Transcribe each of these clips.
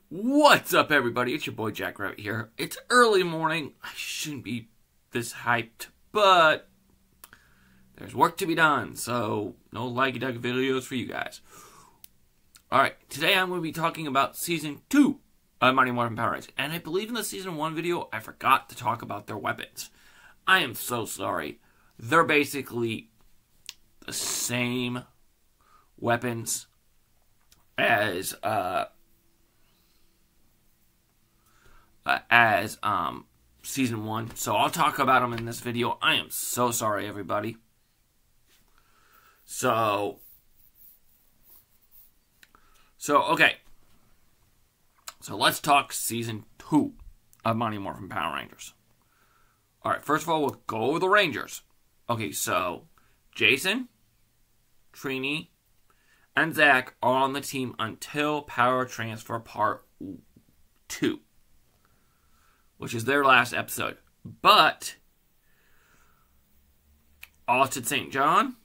What's up, everybody? It's your boy Jack Rabbit here. It's early morning. I shouldn't be this hyped, but there's work to be done, so no laggy-duggy videos for you guys. Alright, today I'm going to be talking about Season 2 of Mighty Morphin Power Rangers, and I believe in the Season 1 video, I forgot to talk about their weapons. I am so sorry. They're basically the same weapons as Season 1. So I'll talk about them in this video. I am so sorry, everybody. So okay. So let's talk Season 2 of Mighty Morphin Power Rangers. Alright, first of all, we'll go over the Rangers. Okay, so Jason, Trini, and Zach are on the team until Power Transfer Part 2. Which is their last episode. But Austin St. John,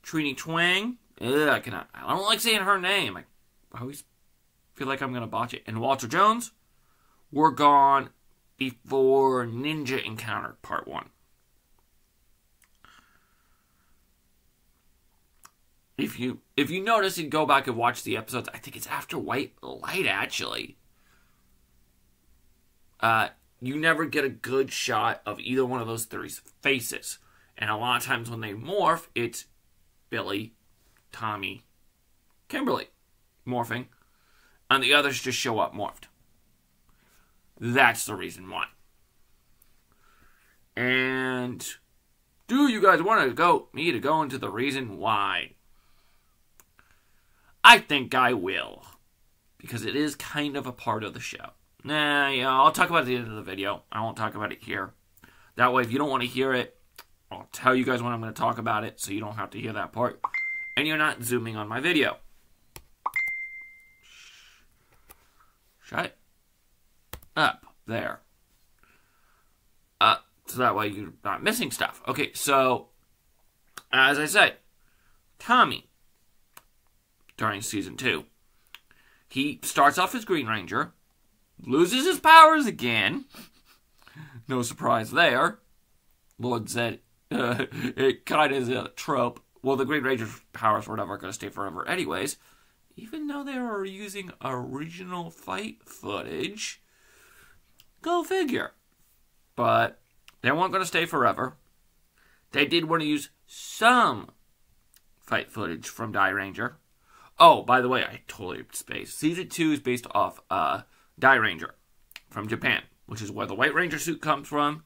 Trini Twang, I don't like saying her name. I always feel like I'm going to botch it. And Walter Jones were gone before Ninja Encounter Part 1. If you notice and go back and watch the episodes, I think it's after White Light, actually. You never get a good shot of either one of those three's faces. And a lot of times when they morph, it's Billy, Tommy, Kimberly morphing. And the others just show up morphed. That's the reason why. And do you guys want me to go into the reason why? I think I will. Because it is kind of a part of the show. Nah, yeah, I'll talk about it at the end of the video. I won't talk about it here. That way, if you don't want to hear it, I'll tell you guys when I'm going to talk about it, so you don't have to hear that part. And you're not zooming on my video. Shut up. There. So that way you're not missing stuff. Okay, so, as I said, Tommy, during Season 2, he starts off as Green Ranger, loses his powers again. No surprise there. Lord said it kind of is a trope. Well, the Green Ranger's powers were never going to stay forever anyways. Even though they were using original fight footage. Go figure. But they weren't going to stay forever. They did want to use some fight footage from Die Ranger. Oh, by the way, I totally spaced. Season 2 is based off Die Ranger from Japan, which is where the White Ranger suit comes from.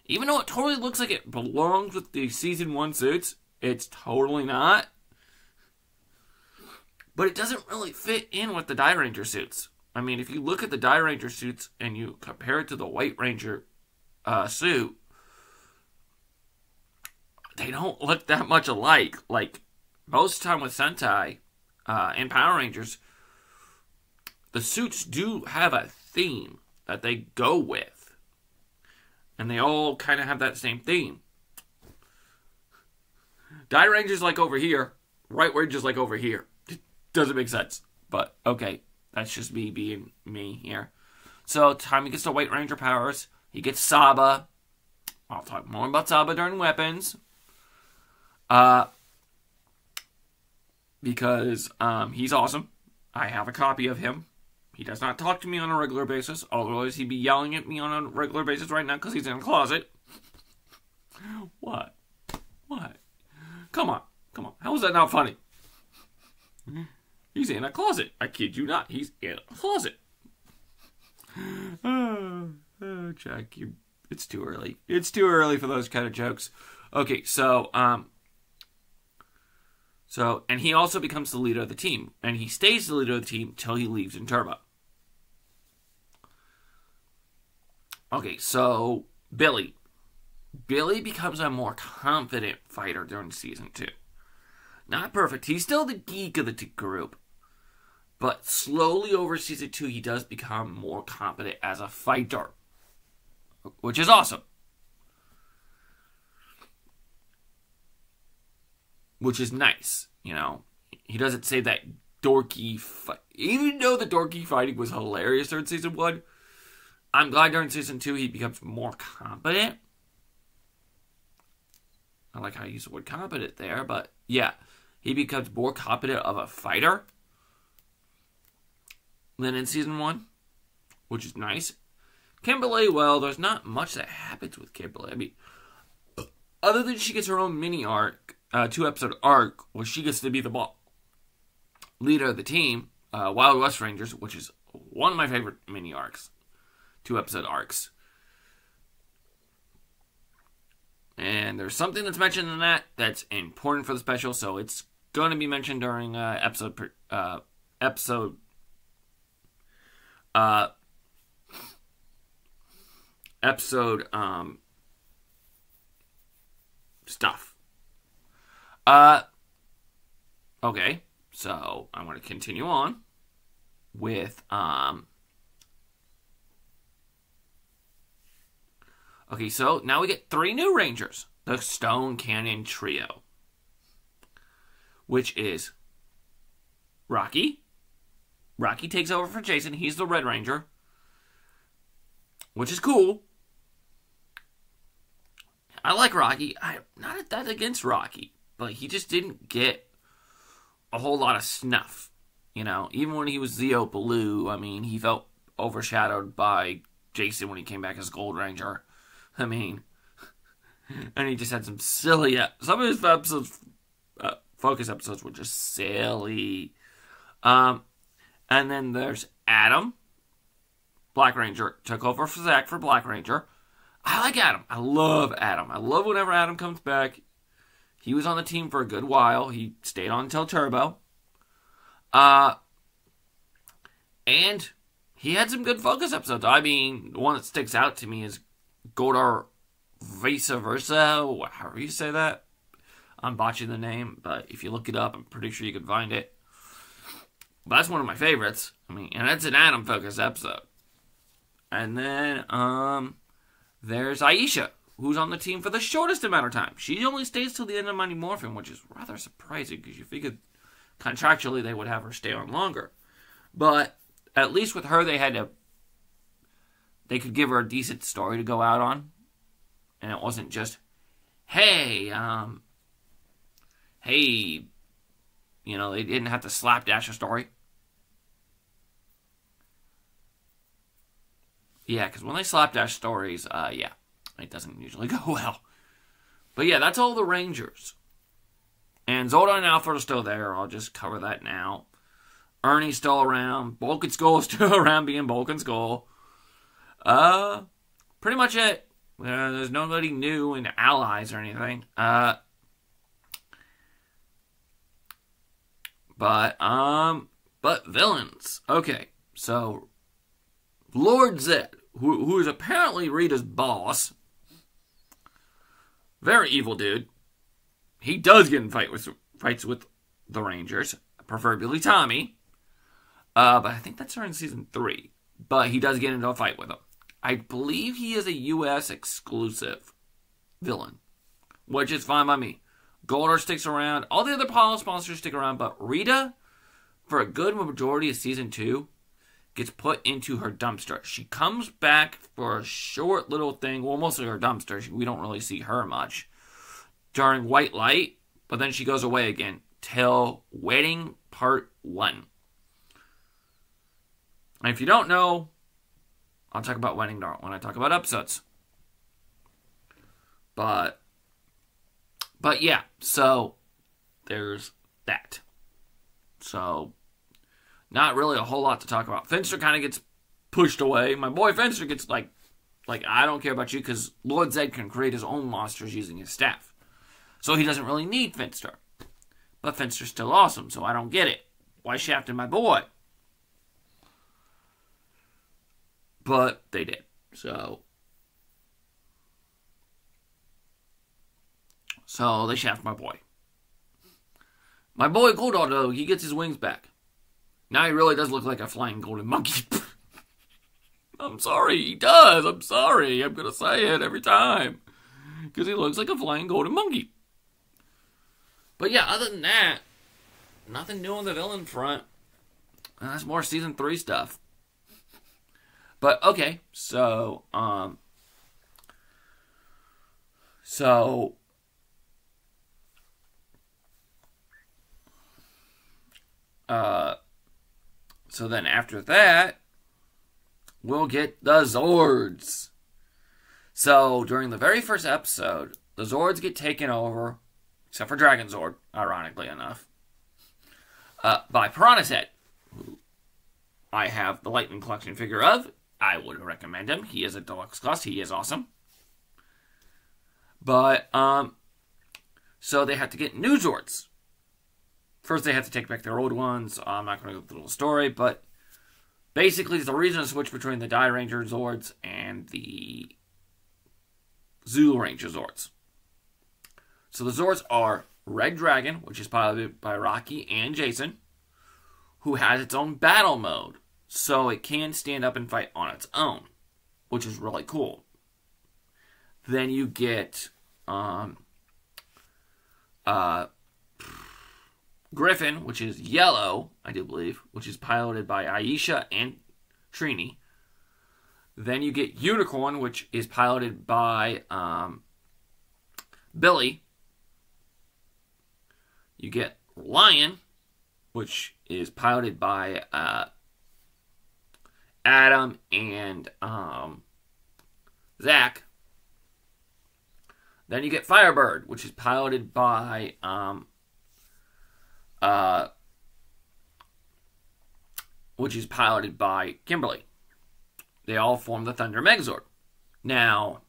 Even though it totally looks like it belongs with the Season 1 suits, it's totally not. But it doesn't really fit in with the Die Ranger suits. I mean, if you look at the Die Ranger suits and you compare it to the White Ranger suit, they don't look that much alike. Like, most of the time with Sentai and Power Rangers, the suits do have a theme that they go with. And they all kind of have that same theme. Die Ranger's like over here. White Ranger's like over here. It doesn't make sense. But, okay. That's just me being me here. So, Tommy gets the White Ranger powers. He gets Saba. I'll talk more about Saba during weapons. Because he's awesome. I have a copy of him. He does not talk to me on a regular basis. Otherwise, he'd be yelling at me on a regular basis right now because he's in a closet. What? Come on. How is that not funny? He's in a closet. I kid you not. He's in a closet. Oh, Jack, it's too early. It's too early for those kind of jokes. Okay, and he also becomes the leader of the team. And he stays the leader of the team till he leaves in Turbo. Okay, so Billy. Billy becomes a more confident fighter during Season 2. Not perfect. He's still the geek of the group. But slowly over Season 2, he does become more competent as a fighter. Which is awesome. which is nice, you know. He doesn't say that dorky fight. Even though the dorky fighting was hilarious during season 1, I'm glad during season 2 he becomes more competent. I like how I use the word competent there, but yeah, he becomes more competent of a fighter than in season 1, which is nice. Kimberly, well, there's not much that happens with Kimberly. I mean, other than she gets her own mini arc, 2-episode arc, where she gets to be the leader of the team, Wild West Rangers, which is one of my favorite mini arcs, 2-episode arcs. And there's something that's mentioned in that that's important for the special, so it's going to be mentioned during episode stuff. Okay, so I'm going to continue on with okay, so now we get 3 new Rangers. The Stone Cannon Trio, which is Rocky. Rocky takes over for Jason. He's the Red Ranger, which is cool. I like Rocky. I'm not that against Rocky, but he just didn't get a whole lot of snuff. You know, even when he was Zeo Blue, I mean, he felt overshadowed by Jason when he came back as Gold Ranger. I mean, and he just had some silly... some of his episodes, focus episodes were just silly. And then there's Adam. Black Ranger took over for Zach for Black Ranger. I like Adam. I love Adam. I love whenever Adam comes back. He was on the team for a good while. He stayed on until Turbo. And he had some good focus episodes. I mean, the one that sticks out to me is Goldar Vice Versa, however you say that. I'm botching the name, but if you look it up, I'm pretty sure you can find it. But that's one of my favorites. I mean, and it's an Adam focused episode. And then, there's Aisha, who's on the team for the shortest amount of time. She only stays till the end of Mighty Morphin, which is rather surprising, because you figured contractually they would have her stay on longer. But at least with her, they could give her a decent story to go out on. And it wasn't just, hey, you know, they didn't have to slapdash a story. Yeah, because when they slapdash stories, yeah, it doesn't usually go well. But yeah, that's all the Rangers. And Zordon and Alfred are still there. I'll just cover that now. Ernie's still around. Bulk and Skull is still around being Bulk and Skull. Pretty much it. There's nobody new in Allies or anything. But villains. Okay, so Lord Zed, who is apparently Rita's boss, very evil dude. He does get in fights with the Rangers, preferably Tommy. But I think that's in season 3. But he does get into a fight with him. I believe he is a U.S. exclusive villain, which is fine by me. Goldar sticks around. All the other Palo sponsors stick around, but Rita, for a good majority of season 2, gets put into her dumpster. She comes back for a short little thing, well, mostly her dumpster. We don't really see her much during White Light, but then she goes away again till Wedding Part 1. And if you don't know, I'll talk about Wedding Dart when I talk about episodes. But yeah, so there's that. So, not really a whole lot to talk about. Finster kind of gets pushed away. My boy Finster gets like I don't care about you because Lord Zed can create his own monsters using his staff. So he doesn't really need Finster. But Finster's still awesome, so I don't get it. Why shafted my boy? But they did. So they shaft my boy. My boy Goldar, though, he gets his wings back. Now he really does look like a flying golden monkey. I'm sorry, he does. I'm sorry. I'm going to say it every time. Because he looks like a flying golden monkey. But yeah, other than that, nothing new on the villain front. That's more season 3 stuff. But okay, so then after that, we'll get the Zords. So during the very first episode, the Zords get taken over, except for Dragon Zord, ironically enough, by Piranha's Head, who I have the Lightning Collection figure of. I would recommend him. He is a deluxe cost. He is awesome. But, so they have to get new Zords. First, they have to take back their old ones. I'm not going to go through the whole story, but basically, the reason to switch between the Die Ranger Zords and the Zoo Ranger Zords. So the Zords are Red Dragon, which is piloted by Rocky and Jason, who has its own battle mode, so it can stand up and fight on its own, which is really cool. Then you get Griffin, which is yellow, I do believe, which is piloted by Aisha and Trini. Then you get Unicorn, which is piloted by Billy. You get Lion, which is piloted by Adam and Zach. Then you get Firebird, which is piloted by Kimberly. They all form the Thunder Megazord. Now,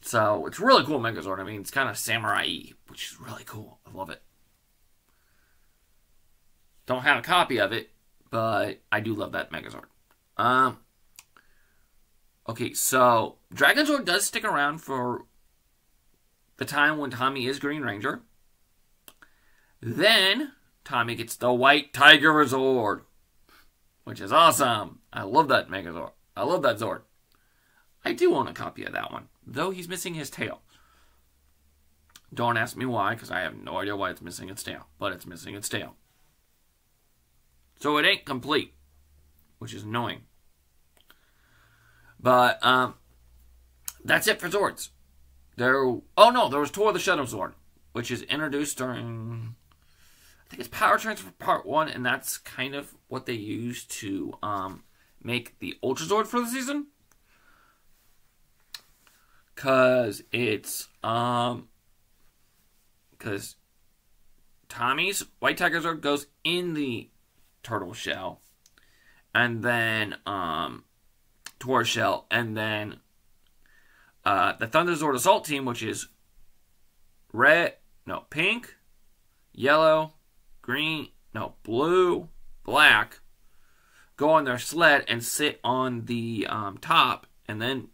so it's a really cool Megazord. I mean, it's kind of samurai-y, which is really cool. I love it. Don't have a copy of it, but I do love that Megazord. Okay, so Dragon Zord does stick around for the time when Tommy is Green Ranger. Then Tommy gets the White Tiger Zord, which is awesome. I love that Megazord. I love that Zord. I do own a copy of that one, though he's missing his tail. Don't ask me why, because I have no idea why it's missing its tail, but it's missing its tail. So it ain't complete, which is annoying. But that's it for Zords. There was Tour of the Shadow Zord, which is introduced during, I think it's Power Transfer Part 1, and that's kind of what they used to make the Ultra Zord for the season. Because it's, because Tommy's White Tiger Zord goes in the turtle shell, and then Tor shell, and then the Thunder Zord Assault Team, which is pink, yellow, green, blue, black, go on their sled and sit on the top, and then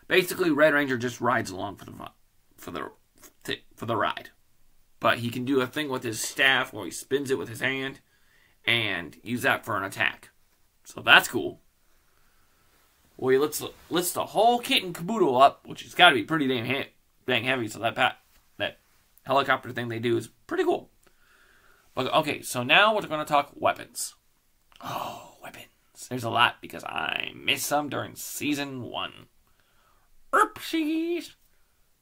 basically Red Ranger just rides along for the ride. But he can do a thing with his staff where he spins it with his hand and use that for an attack. So that's cool. Well, he lifts the whole kit and caboodle up, which has got to be pretty dang heavy. So that helicopter thing they do is pretty cool. But, okay, so now we're going to talk weapons. Oh, weapons. There's a lot because I missed some during Season 1. Oopsies.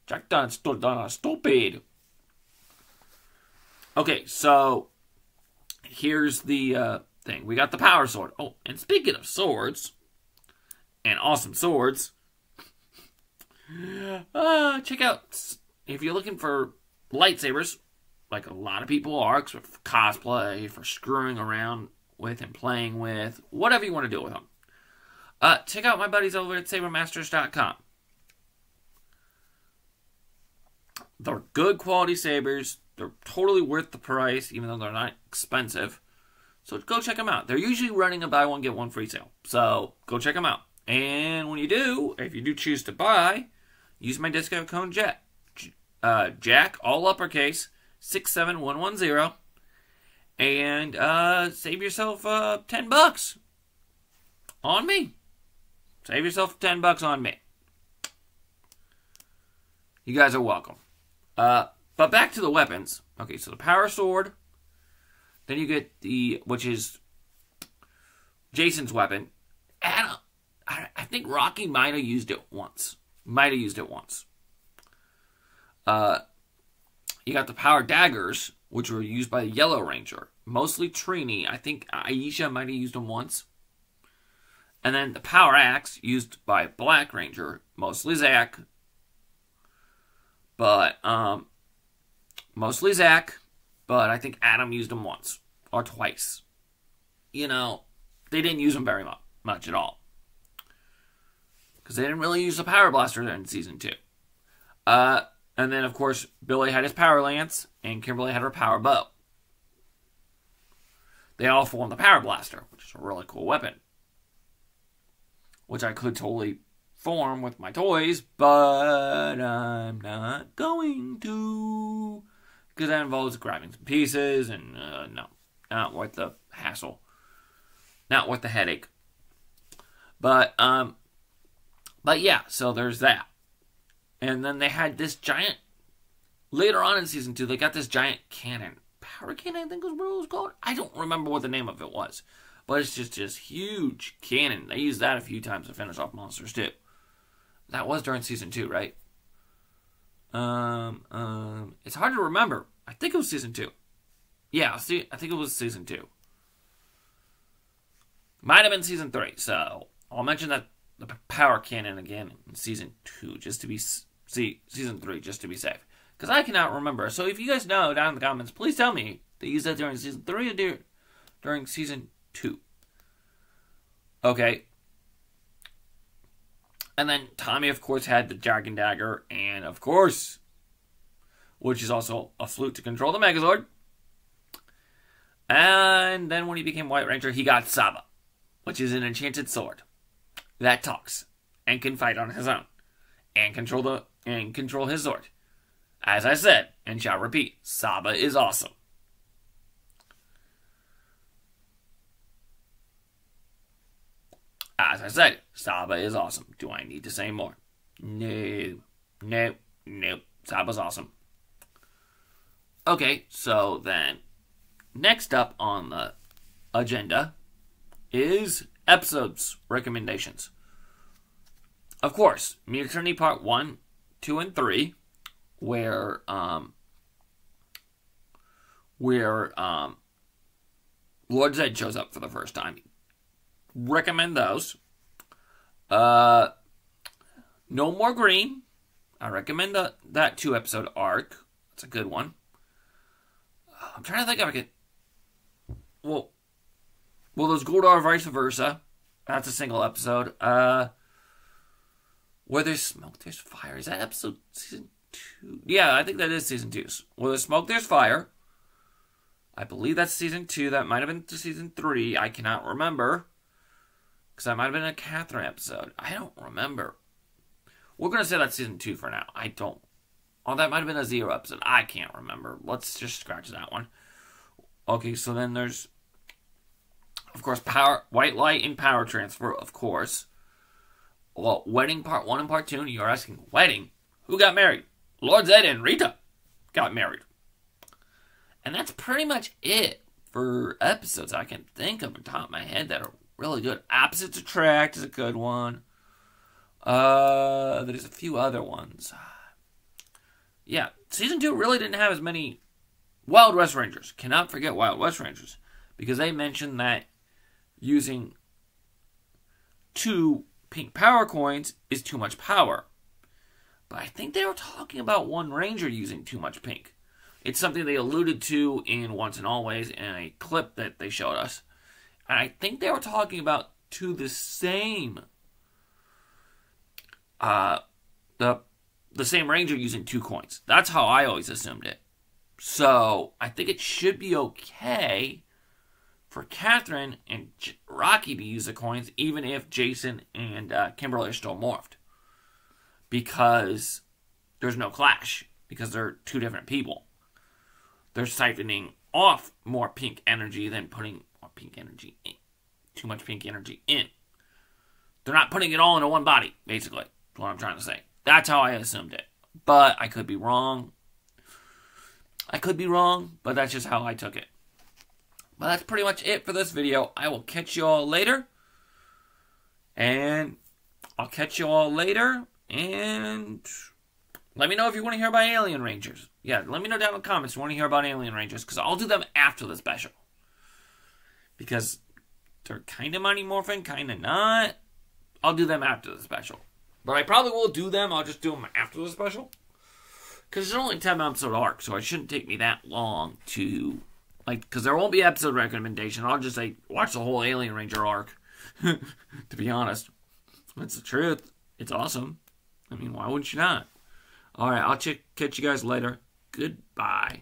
Jack done stupid. Okay, so here's the thing. We got the Power Sword. Oh, and speaking of swords, and awesome swords, check out, if you're looking for lightsabers, like a lot of people are, for cosplay, for screwing around with and playing with, whatever you want to do with them, check out my buddies over at SaberMasters.com. They're good quality sabers. They're totally worth the price, even though they're not expensive. So go check them out. They're usually running a buy one, get one free sale. So go check them out. And when you do, if you do choose to buy, use my discount code Jack, all uppercase, 67110, and save yourself $10 on me. Save yourself $10 on me. You guys are welcome. But back to the weapons. Okay, so the power sword. Then you get which is Jason's weapon. And I think Rocky might have used it once. You got the power daggers, which were used by the Yellow Ranger. Mostly Trini. I think Aisha might have used them once. And then the power axe, used by Black Ranger. Mostly Zach. But, mostly Zach. But I think Adam used them once. Or twice. You know, they didn't use them very much at all. Because they didn't really use the power blaster in Season 2. And then, of course, Billy had his power lance, and Kimberly had her power bow. They all formed the power blaster, which is a really cool weapon. Which I could totally form with my toys, but I'm not going to. Because that involves grabbing some pieces, and no. Not worth the hassle. Not worth the headache. But yeah, so there's that. And then they had this giant, later on in Season 2, they got this giant cannon. Power cannon, I think is what it was called. I don't remember what the name of it was. But it's just this huge cannon. They used that a few times to finish off monsters, too. That was during Season 2, right? It's hard to remember. I think it was Season 2. Yeah, see, I think it was Season 2. Might have been Season 3, so I'll mention that the power cannon again in Season 2, just to be... Season 3, just to be safe. Because I cannot remember. So if you guys know, down in the comments, please tell me they used that during Season 3 or during Season 2. Okay. And then Tommy, of course, had the Dragon Dagger. And, of course, which is also a flute to control the Megazord. And then when he became White Ranger, he got Saba, which is an enchanted sword that talks and can fight on his own and control his sword. As I said, and shall repeat, Saba is awesome. As I said, Saba is awesome. Do I need to say more? No. Saba's awesome. Okay, so then, next up on the agenda is episodes recommendations. Of course, Mutiny Part 1, 2, and 3, where Lord Zed shows up for the first time. Recommend those. No More Green. I recommend that 2-episode arc. That's a good one. I'm trying to think if I could... Well, there's Goldar Vice Versa. That's a single episode. Where There's Smoke, There's Fire. Is that episode Season 2? Yeah, I think that is Season 2. Where There's Smoke, There's Fire. I believe that's Season 2. That might have been to Season 3. I cannot remember. Because that might have been a Catherine episode. I don't remember. We're going to say that's Season 2 for now. I don't. Oh, that might have been a Zero episode. I can't remember. Let's just scratch that one. Okay, so then there's, of course, White Light and Power Transfer, of course. Well, Wedding Part 1 and Part 2. And you're asking, wedding? Who got married? Lord Zed and Rita got married. And that's pretty much it for episodes I can think of on top of my head that are really good. Opposites Attract is a good one. There's a few other ones. Yeah, Season 2 really didn't have as many Wild West Rangers. Cannot forget Wild West Rangers. Because they mentioned that using 2 pink power coins is too much power. But I think they were talking about one Ranger using too much pink. It's something they alluded to in Once and Always in a clip that they showed us. And I think they were talking about the same... the same Ranger using 2 coins. That's how I always assumed it. So, I think it should be okay for Catherine and Rocky to use the coins, even if Jason and Kimberly are still morphed. Because there's no clash. Because they're 2 different people. They're siphoning off more pink energy than putting more pink energy in. Too much pink energy in. They're not putting it all into one body, basically. That's what I'm trying to say. That's how I assumed it. But I could be wrong. I could be wrong, but that's just how I took it. But that's pretty much it for this video. I will catch you all later. And let me know if you want to hear about Alien Rangers. Yeah, let me know down in the comments if you want to hear about Alien Rangers, because I'll do them after the special. Because they're kind of Mighty Morphin, kind of not. I'll do them after the special. But I probably will do them. I'll just do them after the special. Because it's only a 10-episode arc, so it shouldn't take me that long to... because there won't be episode recommendation. I'll just watch the whole Alien Ranger arc. To be honest. That's the truth. It's awesome. I mean, why wouldn't you not? Alright, I'll catch you guys later. Goodbye.